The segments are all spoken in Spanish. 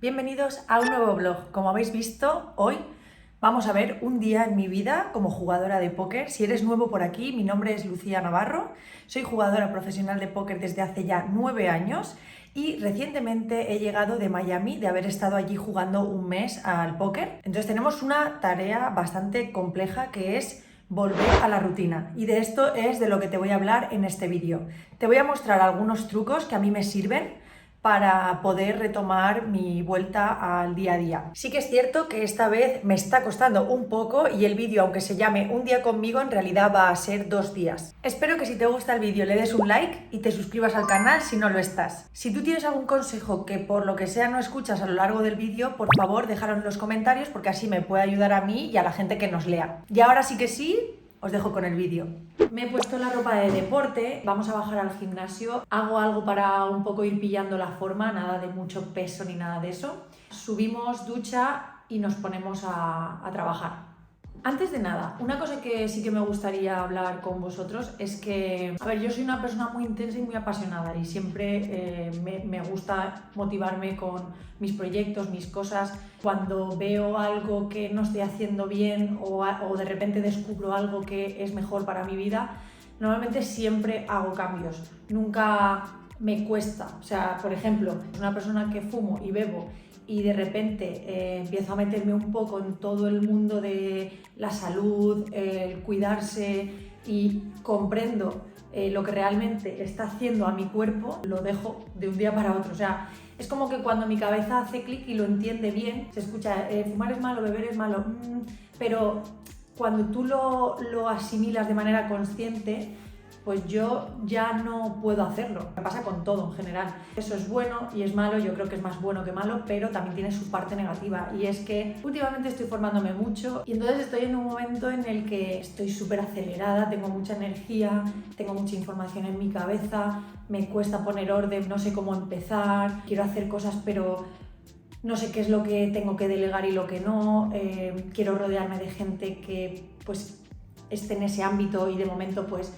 Bienvenidos a un nuevo vlog. Como habéis visto, hoy vamos a ver un día en mi vida como jugadora de póker. Si eres nuevo por aquí, mi nombre es Lucía Navarro, soy jugadora profesional de póker desde hace ya 9 años y recientemente he llegado de Miami, de haber estado allí jugando un mes al póker. Entonces tenemos una tarea bastante compleja que es volver a la rutina, y de esto es de lo que te voy a hablar en este vídeo. Te voy a mostrar algunos trucos que a mí me sirven para poder retomar mi vuelta al día a día. Sí que es cierto que esta vez me está costando un poco y el vídeo, aunque se llame Un día conmigo, en realidad va a ser 2 días. Espero que si te gusta el vídeo le des un like y te suscribas al canal si no lo estás. Si tú tienes algún consejo que por lo que sea no escuchas a lo largo del vídeo, por favor déjalo en los comentarios porque así me puede ayudar a mí y a la gente que nos lea. Y ahora sí que sí, os dejo con el vídeo. Me he puesto la ropa de deporte, vamos a bajar al gimnasio, hago algo para un poco ir pillando la forma, nada de mucho peso ni nada de eso. Subimos, ducha y nos ponemos a trabajar. Antes de nada, una cosa que sí que me gustaría hablar con vosotros es que, a ver, yo soy una persona muy intensa y muy apasionada y siempre me gusta motivarme con mis proyectos, mis cosas. Cuando veo algo que no estoy haciendo bien o de repente descubro algo que es mejor para mi vida, normalmente siempre hago cambios. Nunca me cuesta. O sea, por ejemplo, una persona que fumo y bebo y de repente empiezo a meterme un poco en todo el mundo de la salud, el cuidarse y comprendo lo que realmente está haciendo a mi cuerpo, lo dejo de un día para otro. O sea, es como que cuando mi cabeza hace clic y lo entiende bien, se escucha, fumar es malo, beber es malo, pero cuando tú lo asimilas de manera consciente, pues yo ya no puedo hacerlo. Me pasa con todo en general. Eso es bueno y es malo, yo creo que es más bueno que malo, pero también tiene su parte negativa. Y es que últimamente estoy formándome mucho y entonces estoy en un momento en el que estoy súper acelerada, tengo mucha energía, tengo mucha información en mi cabeza, me cuesta poner orden, no sé cómo empezar, quiero hacer cosas pero no sé qué es lo que tengo que delegar y lo que no, quiero rodearme de gente que pues esté en ese ámbito y de momento pues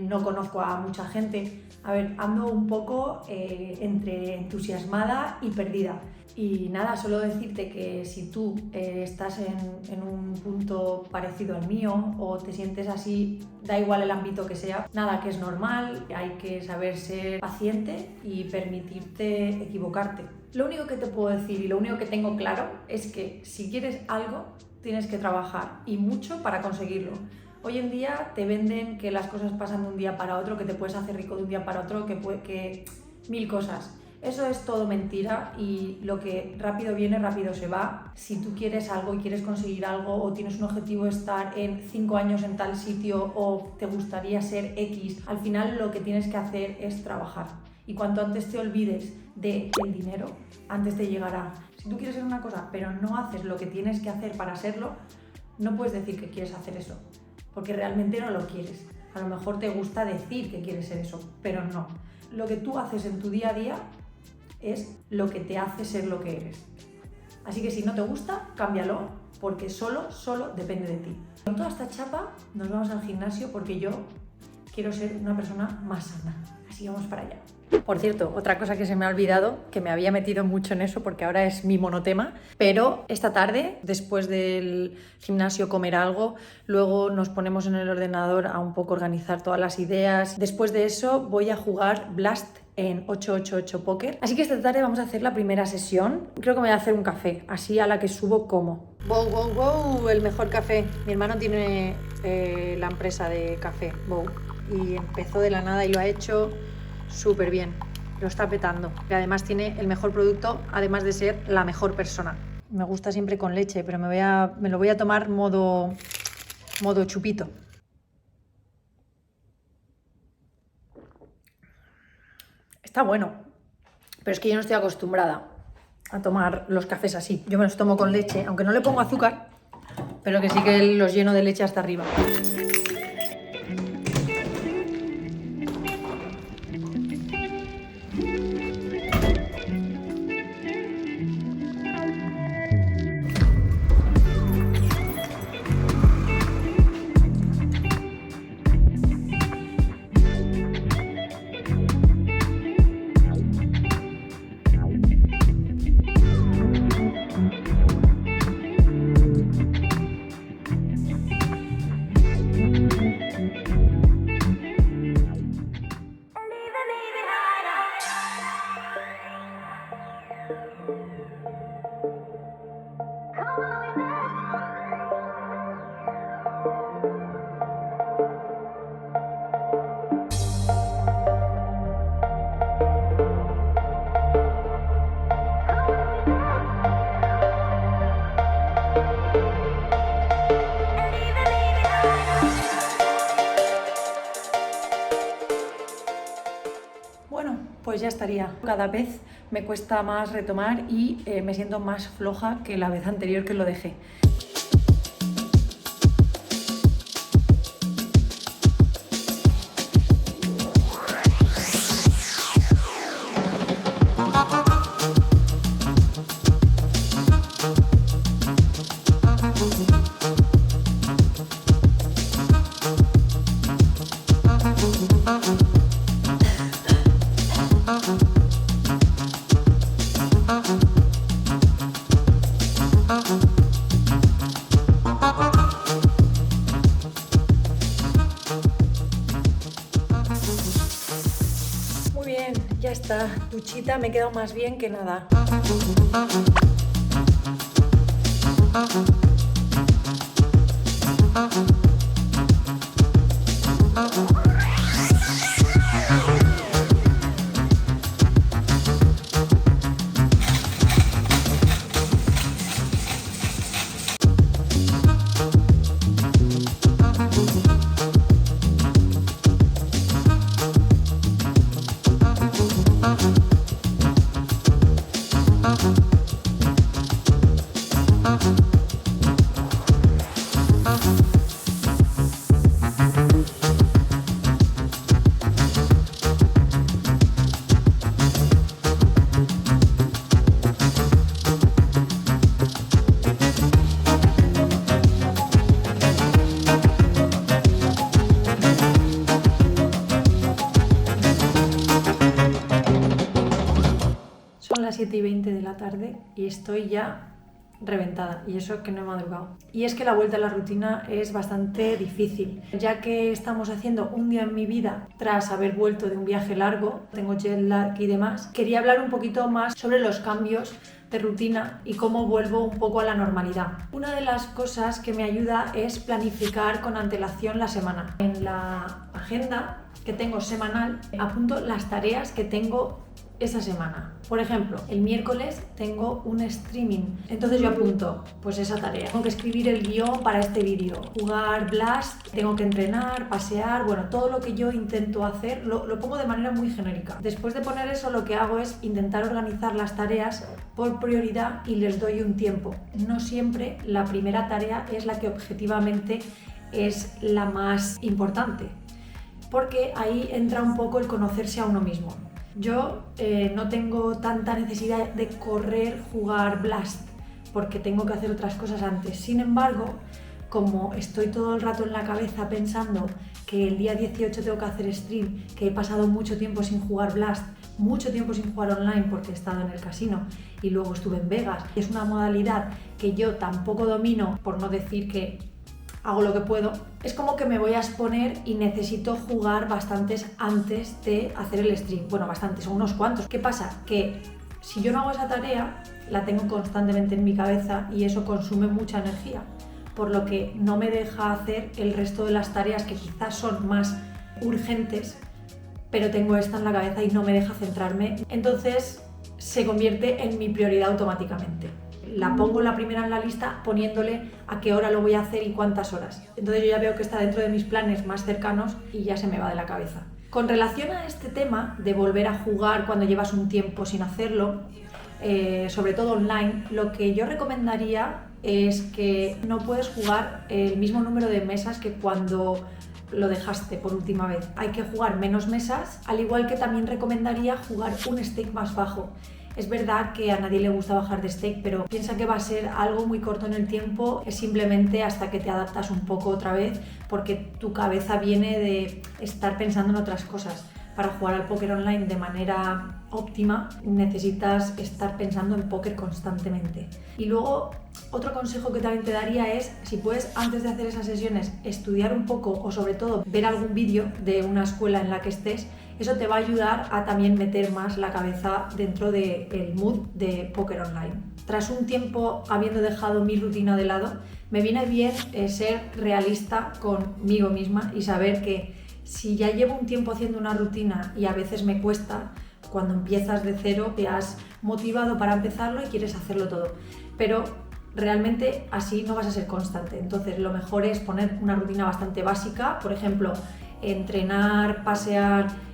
no conozco a mucha gente. A ver, ando un poco entre entusiasmada y perdida. Y nada, solo decirte que si tú estás en un punto parecido al mío o te sientes así, da igual el ámbito que sea, nada, que es normal, hay que saber ser paciente y permitirte equivocarte. Lo único que te puedo decir y lo único que tengo claro es que si quieres algo, tienes que trabajar y mucho para conseguirlo. Hoy en día te venden que las cosas pasan de un día para otro, que te puedes hacer rico de un día para otro, que mil cosas. Eso es todo mentira y lo que rápido viene, rápido se va. Si tú quieres algo y quieres conseguir algo o tienes un objetivo de estar en 5 años en tal sitio o te gustaría ser X, al final lo que tienes que hacer es trabajar. Y cuanto antes te olvides del dinero, antes te llegará. Si tú quieres ser una cosa pero no haces lo que tienes que hacer para serlo, no puedes decir que quieres hacer eso, porque realmente no lo quieres. A lo mejor te gusta decir que quieres ser eso, pero no. Lo que tú haces en tu día a día es lo que te hace ser lo que eres. Así que si no te gusta, cámbialo, porque solo depende de ti. Con toda esta chapa nos vamos al gimnasio porque yo quiero ser una persona más sana. Así vamos para allá. Por cierto, otra cosa que se me ha olvidado, que me había metido mucho en eso porque ahora es mi monotema, pero esta tarde, después del gimnasio, comer algo, luego nos ponemos en el ordenador a un poco organizar todas las ideas. Después de eso voy a jugar Blast en 888 Poker. Así que esta tarde vamos a hacer la primera sesión. Creo que me voy a hacer un café, así a la que subo como. Wow, el mejor café. Mi hermano tiene la empresa de café, Wow, y empezó de la nada y lo ha hecho súper bien, lo está petando. Y además tiene el mejor producto, además de ser la mejor persona. Me gusta siempre con leche, pero me lo voy a tomar modo chupito. Está bueno, pero es que yo no estoy acostumbrada a tomar los cafés así. Yo me los tomo con leche, aunque no le pongo azúcar, pero que sí que los lleno de leche hasta arriba. pues ya estaría. Cada vez me cuesta más retomar y me siento más floja que la vez anterior que lo dejé. Muy bien, ya está. Duchita, me he quedado más bien que nada. Son las 7:20 de la tarde y estoy ya reventada, y eso que no he madrugado. Y es que la vuelta a la rutina es bastante difícil, ya que estamos haciendo un día en mi vida tras haber vuelto de un viaje largo, tengo jet lag y demás. Quería hablar un poquito más sobre los cambios de rutina y cómo vuelvo un poco a la normalidad. Una de las cosas que me ayuda es planificar con antelación la semana. En la agenda que tengo semanal apunto las tareas que tengo esa semana. Por ejemplo, el miércoles tengo un streaming, entonces yo apunto pues esa tarea. Tengo que escribir el guión para este vídeo, jugar Blast, tengo que entrenar, pasear, bueno, todo lo que yo intento hacer lo pongo de manera muy genérica. Después de poner eso, lo que hago es intentar organizar las tareas por prioridad y les doy un tiempo. No siempre la primera tarea es la que objetivamente es la más importante, porque ahí entra un poco el conocerse a uno mismo. Yo no tengo tanta necesidad de correr, jugar Blast, porque tengo que hacer otras cosas antes. Sin embargo, como estoy todo el rato en la cabeza pensando que el día 18 tengo que hacer stream, que he pasado mucho tiempo sin jugar Blast, mucho tiempo sin jugar online porque he estado en el casino y luego estuve en Vegas, es una modalidad que yo tampoco domino, por no decir que hago lo que puedo, es como que me voy a exponer y necesito jugar bastantes antes de hacer el stream. Bueno, bastantes, son unos cuantos. ¿Qué pasa? Que si yo no hago esa tarea, la tengo constantemente en mi cabeza y eso consume mucha energía, por lo que no me deja hacer el resto de las tareas que quizás son más urgentes, pero tengo esta en la cabeza y no me deja centrarme. Entonces se convierte en mi prioridad automáticamente. La pongo la primera en la lista poniéndole a qué hora lo voy a hacer y cuántas horas. Entonces yo ya veo que está dentro de mis planes más cercanos y ya se me va de la cabeza. Con relación a este tema de volver a jugar cuando llevas un tiempo sin hacerlo, sobre todo online, lo que yo recomendaría es que no puedes jugar el mismo número de mesas que cuando lo dejaste por última vez. Hay que jugar menos mesas, al igual que también recomendaría jugar un stake más bajo. Es verdad que a nadie le gusta bajar de stake, pero piensa que va a ser algo muy corto en el tiempo, es simplemente hasta que te adaptas un poco otra vez, porque tu cabeza viene de estar pensando en otras cosas. Para jugar al póker online de manera óptima necesitas estar pensando en póker constantemente. Y luego, otro consejo que también te daría es, si puedes antes de hacer esas sesiones estudiar un poco o sobre todo ver algún vídeo de una escuela en la que estés, eso te va a ayudar a también meter más la cabeza dentro del mood de póker online. Tras un tiempo habiendo dejado mi rutina de lado, me viene bien ser realista conmigo misma y saber que si ya llevo un tiempo haciendo una rutina y a veces me cuesta, cuando empiezas de cero te has motivado para empezarlo y quieres hacerlo todo, pero realmente así no vas a ser constante. Entonces lo mejor es poner una rutina bastante básica, por ejemplo, entrenar, pasear,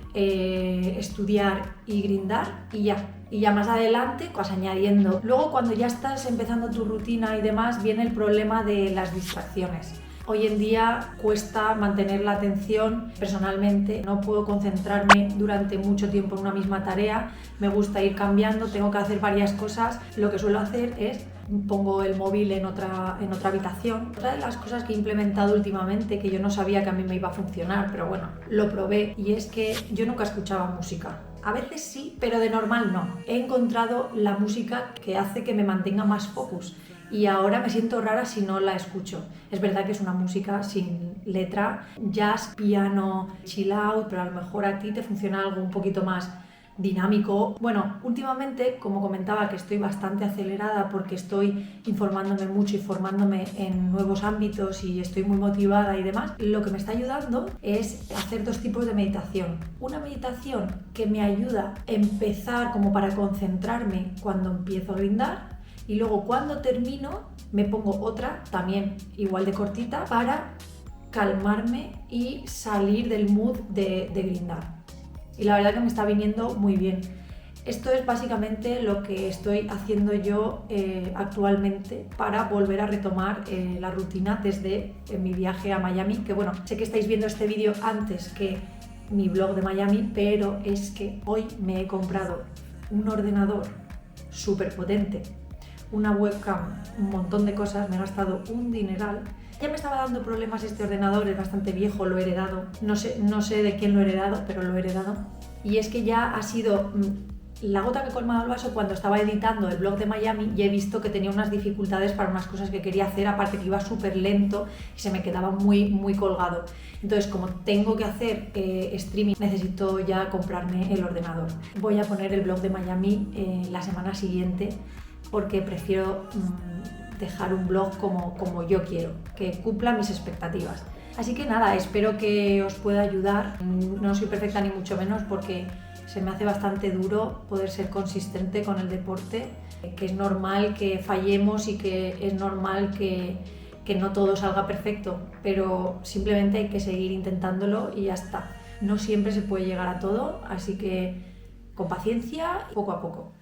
estudiar y grindar y ya más adelante vas añadiendo. Luego cuando ya estás empezando tu rutina y demás viene el problema de las distracciones. Hoy en día cuesta mantener la atención. Personalmente no puedo concentrarme durante mucho tiempo en una misma tarea, me gusta ir cambiando, tengo que hacer varias cosas. Lo que suelo hacer es pongo el móvil en otra habitación. Otra de las cosas que he implementado últimamente, que yo no sabía que a mí me iba a funcionar, pero bueno, lo probé, y es que yo nunca escuchaba música. A veces sí, pero de normal no. He encontrado la música que hace que me mantenga más focus. Y ahora me siento rara si no la escucho. Es verdad que es una música sin letra, jazz, piano, chill out, pero a lo mejor a ti te funciona algo un poquito más dinámico. Bueno, últimamente, como comentaba, que estoy bastante acelerada porque estoy informándome mucho y formándome en nuevos ámbitos y estoy muy motivada y demás, lo que me está ayudando es hacer 2 tipos de meditación. Una meditación que me ayuda a empezar como para concentrarme cuando empiezo a grindar, y luego cuando termino me pongo otra, también igual de cortita, para calmarme y salir del mood de grindar. Y la verdad que me está viniendo muy bien. Esto es básicamente lo que estoy haciendo yo actualmente para volver a retomar la rutina desde mi viaje a Miami, que bueno, sé que estáis viendo este vídeo antes que mi vlog de Miami, pero es que hoy me he comprado un ordenador súper potente, una webcam, un montón de cosas, me he gastado un dineral. Ya me estaba dando problemas este ordenador, es bastante viejo, lo he heredado. No sé de quién lo he heredado, pero lo he heredado. Y es que ya ha sido la gota que ha colmado el vaso cuando estaba editando el vlog de Miami y he visto que tenía unas dificultades para unas cosas que quería hacer, aparte que iba súper lento y se me quedaba muy colgado. Entonces, como tengo que hacer streaming, necesito ya comprarme el ordenador. Voy a poner el vlog de Miami la semana siguiente porque prefiero dejar un blog como yo quiero, que cumpla mis expectativas. Así que nada, espero que os pueda ayudar. No soy perfecta ni mucho menos porque se me hace bastante duro poder ser consistente con el deporte, que es normal que fallemos y que es normal que no todo salga perfecto, pero simplemente hay que seguir intentándolo y ya está. No siempre se puede llegar a todo, así que con paciencia, poco a poco.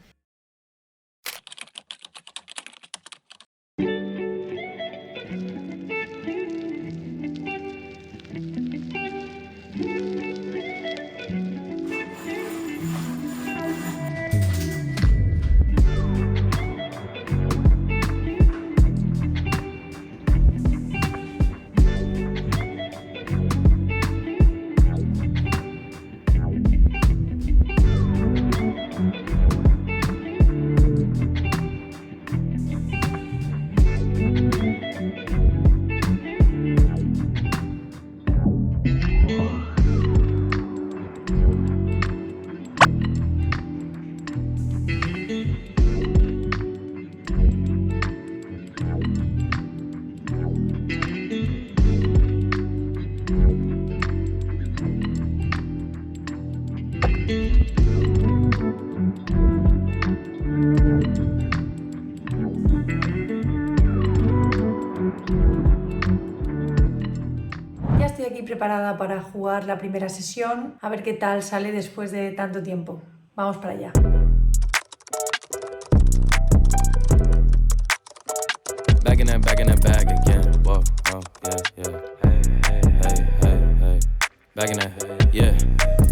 Estoy aquí preparada para jugar la primera sesión, a ver qué tal sale después de tanto tiempo. Vamos para allá. Back in that bag again. Whoa, whoa, yeah. Hey. Back in that, yeah.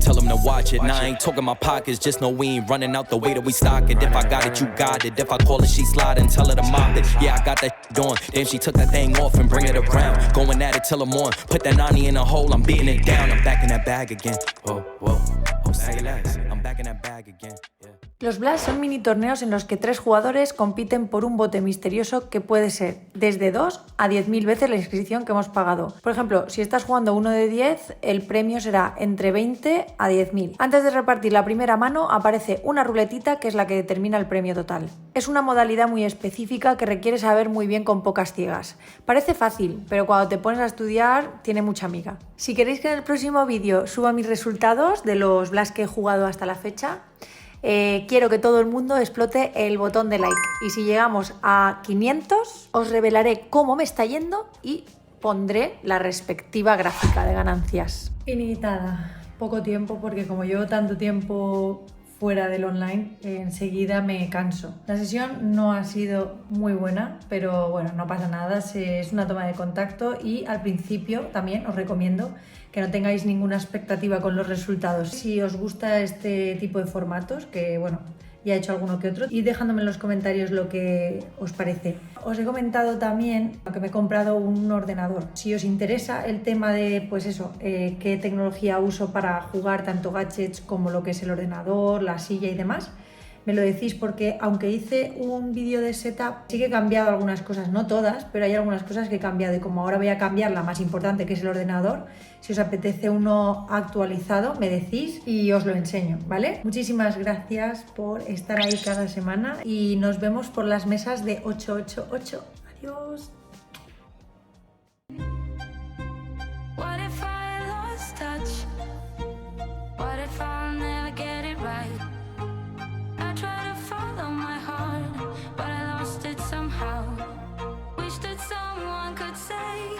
Tell them to watch it. Now I ain't talking my pockets, just know we ain't running out the way that we stock it. If I got it, you got it. If I call it, she slide and tell her to mop it. Yeah, I got that on. Then she took that thing off and bring it around. Going at it till I'm on. Put that 90 in a hole, I'm beating it down. I'm back in that bag again. Whoa. Oh, say less. I'm back in that bag again. Yeah. Los Blast son mini torneos en los que 3 jugadores compiten por un bote misterioso que puede ser desde 2 a 10.000 veces la inscripción que hemos pagado. Por ejemplo, si estás jugando uno de 10, el premio será entre 20 a 10.000. Antes de repartir la primera mano aparece una ruletita que es la que determina el premio total. Es una modalidad muy específica que requiere saber muy bien con pocas ciegas. Parece fácil, pero cuando te pones a estudiar tiene mucha miga. Si queréis que en el próximo vídeo suba mis resultados de los Blast que he jugado hasta la fecha, quiero que todo el mundo explote el botón de like. Y si llegamos a 500, os revelaré cómo me está yendo y pondré la respectiva gráfica de ganancias. Finitada. poco tiempo porque como llevo tanto tiempo fuera del online, enseguida me canso. La sesión no ha sido muy buena, pero bueno, no pasa nada, es una toma de contacto y al principio también os recomiendo que no tengáis ninguna expectativa con los resultados. Si os gusta este tipo de formatos, que bueno, ya he hecho alguno que otro, y dejándome en los comentarios lo que os parece. Os he comentado también que me he comprado un ordenador. Si os interesa el tema de, pues eso, qué tecnología uso para jugar tanto gadgets como lo que es el ordenador, la silla y demás, me lo decís porque aunque hice un vídeo de setup, sí que he cambiado algunas cosas, no todas, pero hay algunas cosas que he cambiado y como ahora voy a cambiar la más importante que es el ordenador, si os apetece uno actualizado me decís y os lo enseño, ¿vale? Muchísimas gracias por estar ahí cada semana y nos vemos por las mesas de 888. Adiós. What if I lost touch? What if I'll never get it right? I try to follow my heart, but I lost it somehow. Wish that someone could say